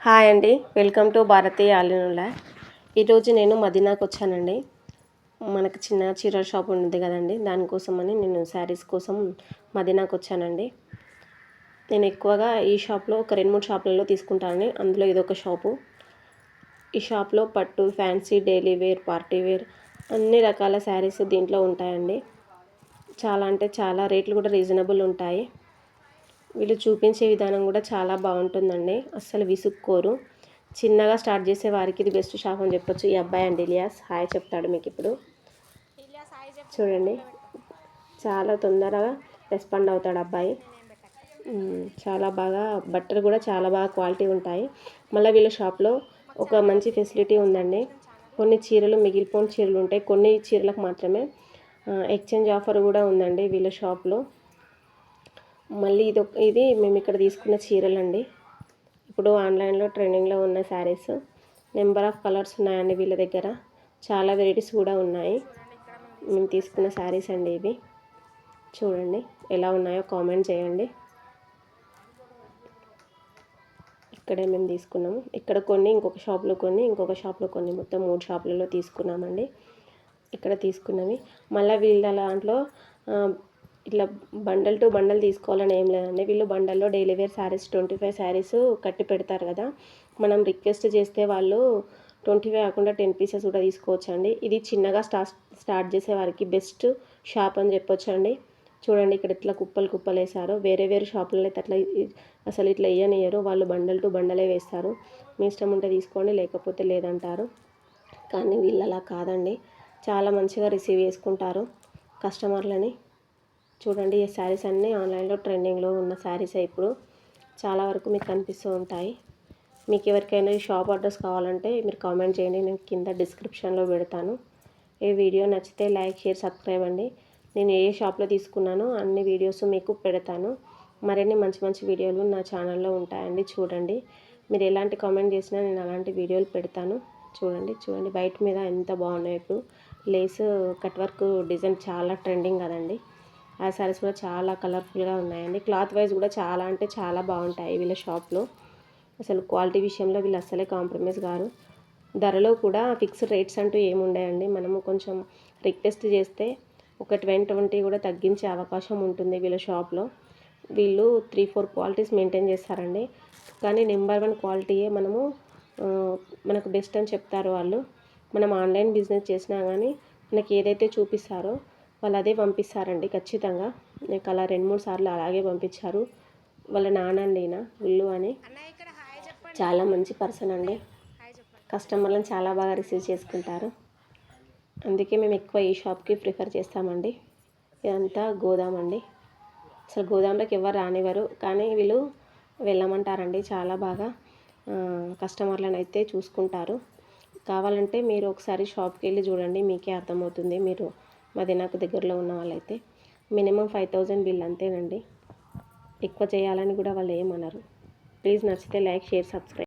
Hi అండి, welcome to భారతీయ ఆలినుల. ఈరోజు నేను మదీనాకు వచ్చానండి. మనకు చిన్న చీరల షాప్ ఉంది కదండి, దానికోసమని నేను శారీస్ కోసం మదీనాకు వచ్చానండి. నేను ఎక్కువగా ఈ షాప్లో ఒక 2-3 షాపులలో తీసుకుంటానండి. అందులో ఇదొక షాపు. ఈ షాప్లో పట్టు, fancy, daily wear, party wear అన్ని రకాల శారీస్ దీంట్లో ఉంటాయండి. చాలా అంటే చాలా రేట్లు కూడా రీజనబుల్ ఉంటాయి. వీళ్ళు చూపించే విధానం కూడా చాలా బాగుంటుందండి. అస్సలు విసుక్కోరు. చిన్నగా స్టార్ట్ చేసే వారికి ఇది బెస్ట్ షాప్ అని చెప్పొచ్చు. ఈ అబ్బాయి అండి ఇలియాస్, హాయ్ చెప్తాడు మీకు ఇప్పుడు. చూడండి, చాలా తొందరగా రెస్పాండ్ అవుతాడు అబ్బాయి. చాలా బాగా బట్టలు కూడా చాలా బాగా క్వాలిటీ ఉంటాయి. మళ్ళీ వీళ్ళ షాప్లో ఒక మంచి ఫెసిలిటీ ఉందండి. కొన్ని చీరలు మిగిలిపోయిన చీరలు ఉంటాయి, కొన్ని చీరలకు మాత్రమే ఎక్స్చేంజ్ ఆఫర్ కూడా ఉందండి వీళ్ళ షాప్లో. మళ్ళీ ఇది మేము ఇక్కడ తీసుకున్న చీరలండి. ఇప్పుడు ఆన్లైన్లో ట్రెండింగ్లో ఉన్న శారీస్. నెంబర్ ఆఫ్ కలర్స్ ఉన్నాయండి వీళ్ళ దగ్గర. చాలా వెరైటీస్ కూడా ఉన్నాయి. మేము తీసుకున్న శారీస్ అండి ఇవి. చూడండి ఎలా ఉన్నాయో కామెంట్ చేయండి. ఇక్కడే మేము తీసుకున్నాము. ఇక్కడ కొన్ని, ఇంకొక షాప్లో కొన్ని, ఇంకొక షాప్లో కొన్ని, మొత్తం 3 షాపులలో తీసుకున్నామండి. ఇక్కడ తీసుకున్నవి మళ్ళీ వీళ్ళ దాంట్లో ఇట్లా బండల్ టు బండల్ తీసుకోవాలని ఏం లేదండి. వీళ్ళు బండల్లో డైలీ వేర్ శారీస్ 25 శారీస్ కట్టి పెడతారు కదా. మనం రిక్వెస్ట్ చేస్తే వాళ్ళు 25 కాకుండా 10 పీసెస్ కూడా తీసుకోవచ్చండి. ఇది చిన్నగా స్టార్ట్ చేసే వారికి బెస్ట్ షాప్ అని చెప్పొచ్చండి. చూడండి ఇక్కడ ఇట్లా కుప్పలు కుప్పలు వేశారు. వేరే వేరే షాపులలో అయితే అట్లా అసలు ఇట్లా వేయనియరు. వాళ్ళు బండల్ టు బండలే వేస్తారు. మీ ఇష్టం ఉంటే తీసుకోండి, లేకపోతే లేదంటారు. కానీ వీళ్ళు అలా కాదండి, చాలా మంచిగా రిసీవ్ చేసుకుంటారు కస్టమర్లని. చూడండి ఈ శారీస్ అన్నీ ఆన్లైన్లో ట్రెండింగ్లో ఉన్న శారీసే. ఇప్పుడు చాలా వరకు మీకు కనిపిస్తూ ఉంటాయి. మీకు ఎవరికైనా ఈ షాప్ అడ్రస్ కావాలంటే మీరు కామెంట్ చేయండి, నేను కింద డిస్క్రిప్షన్లో పెడతాను. ఈ వీడియో నచ్చితే లైక్, షేర్, సబ్స్క్రైబ్ అండి. నేను ఏ షాప్లో తీసుకున్నానో అన్ని వీడియోస్ మీకు పెడతాను. మరిన్ని మంచి మంచి వీడియోలు నా ఛానల్లో ఉంటాయండి. చూడండి, మీరు ఎలాంటి కామెంట్ చేసినా నేను అలాంటి వీడియోలు పెడతాను. చూడండి బయట మీద ఎంత బాగున్నాయి. ఇప్పుడు లేస్ కట్ వర్క్ డిజైన్ చాలా ట్రెండింగ్ కదండి. ఆ శారీస్ కూడా చాలా కలర్ఫుల్గా ఉన్నాయండి. క్లాత్ వైజ్ కూడా చాలా అంటే చాలా బాగుంటాయి వీళ్ళ షాప్లో. అసలు క్వాలిటీ విషయంలో వీళ్ళు అస్సలే కాంప్రమైజ్ కారు. ధరలో కూడా ఫిక్స్డ్ రేట్స్ అంటూ ఏముండయండి. మనము కొంచెం రిక్వెస్ట్ చేస్తే ఒక 20 కూడా తగ్గించే అవకాశం ఉంటుంది వీళ్ళ షాప్లో. వీళ్ళు 3-4 క్వాలిటీస్ మెయింటైన్ చేస్తారండి. కానీ నెంబర్ 1 క్వాలిటీయే మనకు బెస్ట్ అని చెప్తారు వాళ్ళు. మనం ఆన్లైన్ బిజినెస్ చేసినా కానీ మనకి ఏదైతే చూపిస్తారో వాళ్ళు అదే పంపిస్తారండి ఖచ్చితంగా. నాకు అలా 2-3 సార్లు అలాగే పంపించారు. వాళ్ళ నాన్నండి ఈయన ఉల్లు అని, చాలా మంచి పర్సన్ అండి. కస్టమర్లను చాలా బాగా రిసీవ్ చేసుకుంటారు. అందుకే మేము ఎక్కువ ఈ షాప్కి ప్రిఫర్ చేస్తామండి. ఇదంతా గోదాం అండి. అసలు గోదాంలోకి ఎవరు రానివ్వరు, కానీ వీళ్ళు వెళ్ళమంటారండి. చాలా బాగా కస్టమర్లను అయితే చూసుకుంటారు. కావాలంటే మీరు ఒకసారి షాప్కి వెళ్ళి చూడండి, మీకే అర్థమవుతుంది. మీరు మదీనాకు దగ్గరలో ఉన్న వాళ్ళైతే మినిమం 5000 బిల్ అంతేనండి. ఎక్కువ చేయాలని కూడా వాళ్ళు ఏమనరు. ప్లీజ్ నచ్చితే లైక్, షేర్, సబ్స్క్రైబ్.